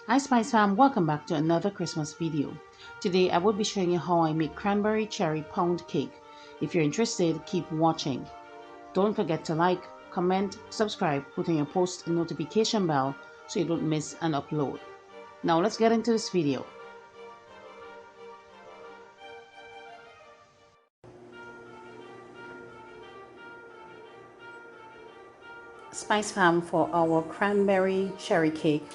Hi Spice Fam, welcome back to another Christmas video. Today I will be showing you how I make cranberry cherry pound cake. If you're interested, keep watching. Don't forget to like, comment, subscribe, put on your post and notification bell so you don't miss an upload. Now let's get into this video. Spice Fam, for our cranberry cherry cake,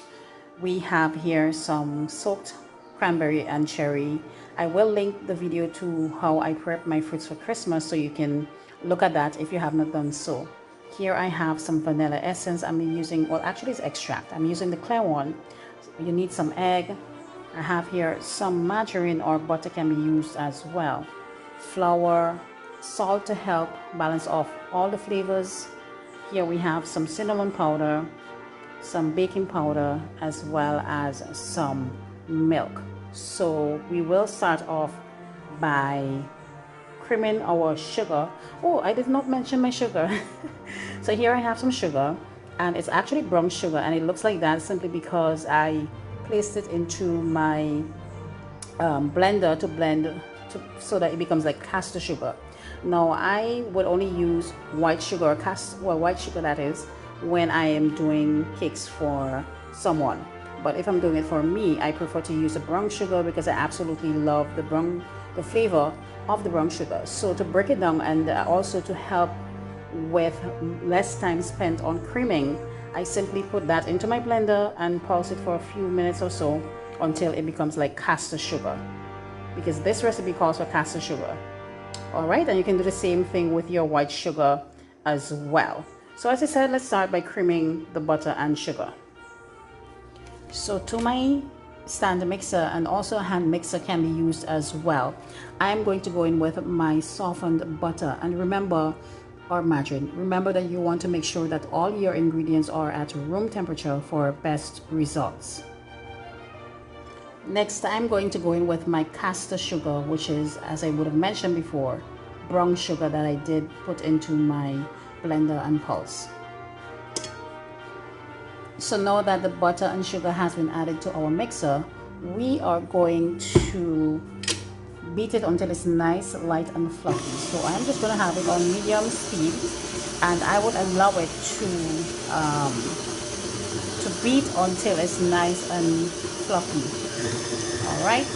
we have here some soaked cranberry and cherry. I will link the video to how I prep my fruits for Christmas so you can look at that if you have not done so. Here I have some vanilla essence. I'm using, well, actually it's extract. I'm using the clear one. You need some egg. I have here some margarine or butter can be used as well. Flour, salt to help balance off all the flavors. Here we have some cinnamon powder, some baking powder, as well as some milk. So we will start off by creaming our sugar. Oh, I did not mention my sugar. So here I have some sugar, and it's actually brown sugar, and it looks like that simply because I placed it into my blender to blend so that it becomes like caster sugar. Now I would only use white sugar, white sugar that is, when I am doing cakes for someone. But if I'm doing it for me, I prefer to use the brown sugar because I absolutely love the flavor of the brown sugar. So to break it down and also to help with less time spent on creaming, I simply put that into my blender and pulse it for a few minutes or so until it becomes like caster sugar, because this recipe calls for caster sugar. All right, and you can do the same thing with your white sugar as well. So as I said, let's start by creaming the butter and sugar. So to my stand mixer, and also a hand mixer can be used as well, I'm going to go in with my softened butter, and remember, or margarine. Remember that you want to make sure that all your ingredients are at room temperature for best results. Next, I'm going to go in with my caster sugar, which is, as I would have mentioned before, brown sugar that I did put into my blender and pulse. So now that the butter and sugar has been added to our mixer, we are going to beat it until it's nice, light and fluffy. So I'm just going to have it on medium speed, and I would allow it to beat until it's nice and fluffy. All right.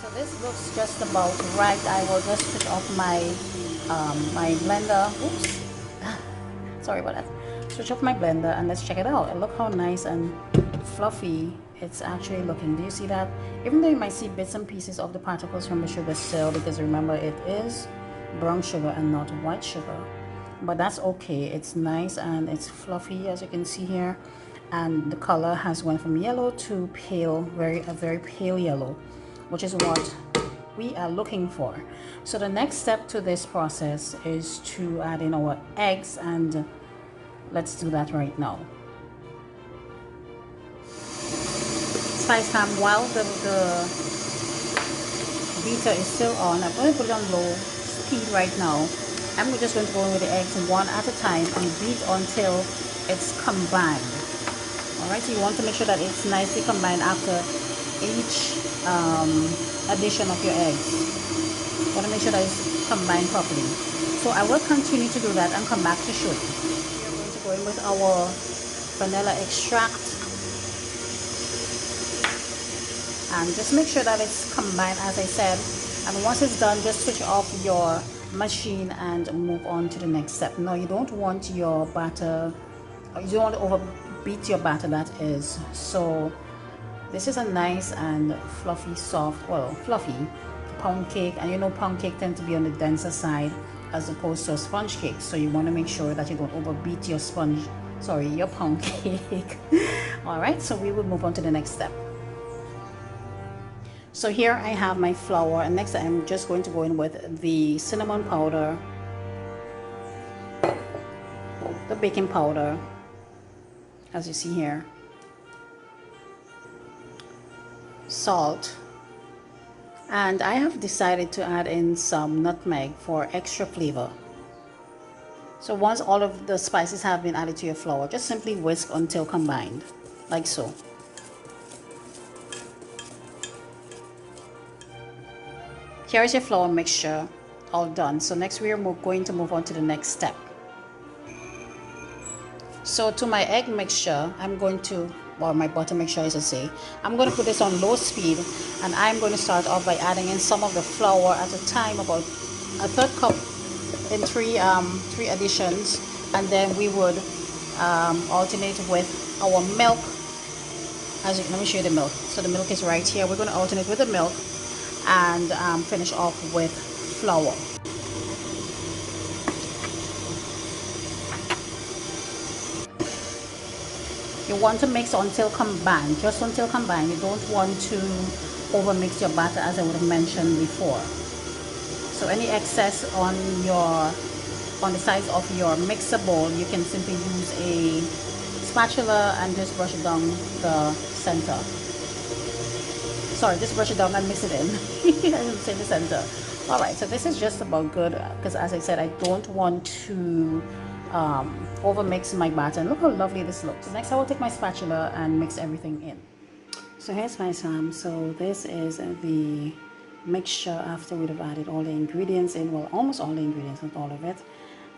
So this looks just about right. I will just switch off my my blender. Oops. Sorry about that. Switch off my blender and let's check it out. And look how nice and fluffy it's actually looking. Do you see that? Even though you might see bits and pieces of the particles from the sugar still, because remember it is brown sugar and not white sugar. But that's okay. It's nice and it's fluffy, as you can see here. And the color has went from yellow to pale, a very pale yellow, which is what we are looking for. So the next step to this process is to add in our eggs, and let's do that right now. Spice Ham, while the beater is still on, I'm going to put it on low speed right now. I'm just going to go in with the eggs one at a time and beat until it's combined. Alright, so you want to make sure that it's nicely combined after each addition of your eggs. You want to make sure that it's combined properly. So I will continue to do that and come back to show you. We're going to go in with our vanilla extract. And just make sure that it's combined, as I said. And once it's done, just switch off your machine and move on to the next step. Now, you don't want your batter, you don't want to overbeat your batter, that is. So this is a nice and fluffy, soft, well, fluffy pound cake. And you know, pound cake tend to be on the denser side as opposed to a sponge cake. So you want to make sure that you don't overbeat your your pound cake. All right, so we will move on to the next step. So here I have my flour, and next I'm just going to go in with the cinnamon powder, the baking powder, as you see here, salt, and I have decided to add in some nutmeg for extra flavor. So once all of the spices have been added to your flour, just simply whisk until combined, like so. Here is your flour mixture all done. So next we are going to move on to the next step. So to my egg mixture, I'm going to, or my butter mixture I should say, I'm going to put this on low speed, and I'm going to start off by adding in some of the flour at a time, about a third cup in three additions, and then we would alternate with our milk. Let me show you the milk. So the milk is right here. We're going to alternate with the milk and finish off with flour. You want to mix until combined, just until combined. You don't want to over mix your batter, as I would have mentioned before. So any excess on the sides of your mixer bowl, you can simply use a spatula and just brush it down the center. Sorry, just brush it down and mix it in. I didn't say the center. All right, so this is just about good, because as I said, I don't want to over mix my batter. And look how lovely this looks. So next I will take my spatula and mix everything in. So here's my Sam. So this is the mixture after we'd have added all the ingredients in. Well, almost all the ingredients, not all of it.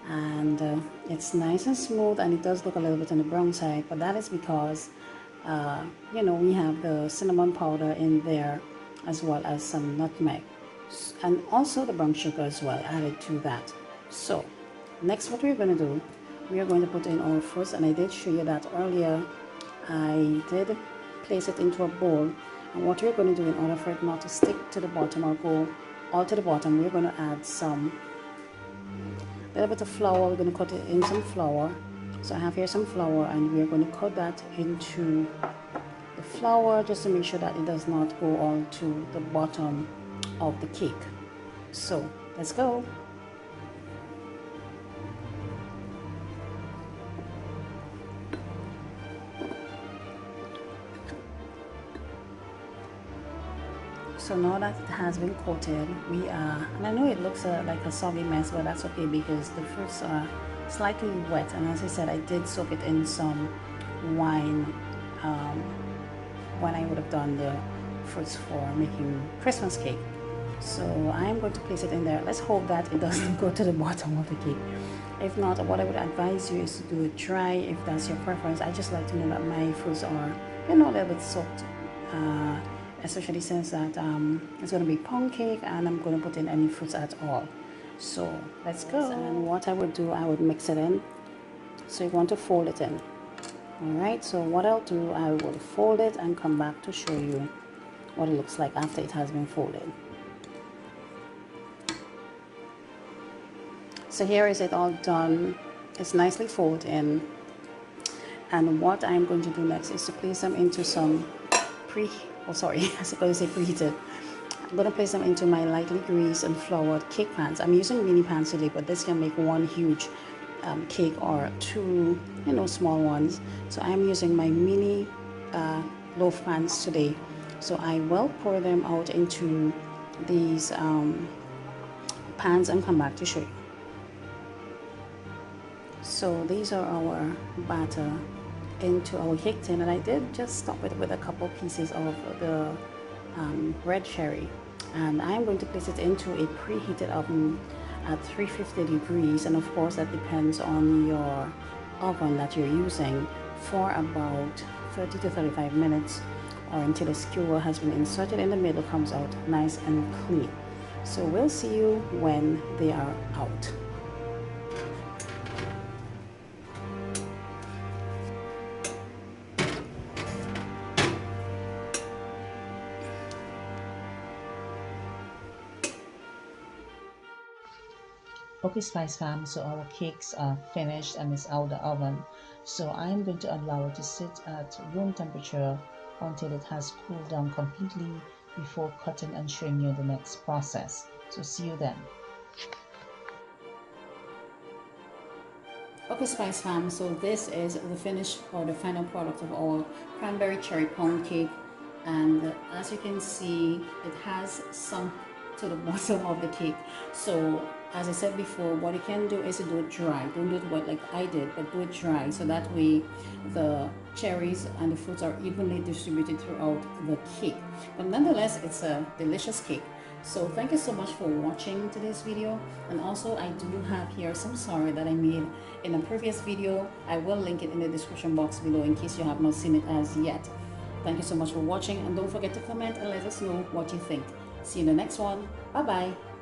And it's nice and smooth, and it does look a little bit on the brown side, but that is because you know, we have the cinnamon powder in there, as well as some nutmeg, and also the brown sugar as well added to that. So next what we're going to do, we are going to put in our fruits, and I did show you that earlier. I did place it into a bowl, and what we're going to do, in order for it not to stick to the bottom or go all to the bottom, we're going to add some little bit of flour. We're going to cut it in some flour. So I have here some flour, and we're going to cut that into the flour just to make sure that it does not go all to the bottom of the cake. So let's go. So now that it has been coated, we are, and I know it looks like a soggy mess, but that's okay because the fruits are slightly wet, and as I said, I did soak it in some wine when I would have done the fruits for making Christmas cake. So I am going to place it in there. Let's hope that it doesn't go to the bottom of the cake. If not, what I would advise you is to do it dry if that's your preference. I just like to know that my fruits are, you know, a little bit soaked, especially since that it's going to be pound cake and I'm going to put in any fruits at all. So let's go. And what I would do, I would mix it in. So you want to fold it in. Alright, so what I'll do, I will fold it and come back to show you what it looks like after it has been folded. So here is it all done. It's nicely folded in. And what I'm going to do next is to place them into some I was going to say preheated. I'm going to place them into my lightly greased and floured cake pans. I'm using mini pans today, but this can make one huge cake or two, you know, small ones. So I'm using my mini loaf pans today. So I will pour them out into these pans and come back to show you. So these are our batter into our cake tin, and I did just stop it with a couple pieces of the red cherry, and I'm going to place it into a preheated oven at 350 degrees, and of course that depends on your oven that you're using, for about 30 to 35 minutes, or until the skewer has been inserted in the middle, comes out nice and clean. So we'll see you when they are out. Okay, Spice Fam, so our cakes are finished and it's out of the oven. So I am going to allow it to sit at room temperature until it has cooled down completely before cutting and showing you the next process. So see you then. Okay, Spice Fam, so this is the finished or the final product of our cranberry cherry pound cake. and as you can see, it has sunk to the bottom of the cake. So as I said before, what you can do is to do it dry. Don't do it wet like I did, but do it dry, so that way the cherries and the fruits are evenly distributed throughout the cake. But nonetheless, it's a delicious cake. So thank you so much for watching today's video. And also I do have here some sorry that I made in a previous video. I will link it in the description box below in case you have not seen it as yet. Thank you so much for watching, and don't forget to comment and let us know what you think. See you in the next one. Bye bye.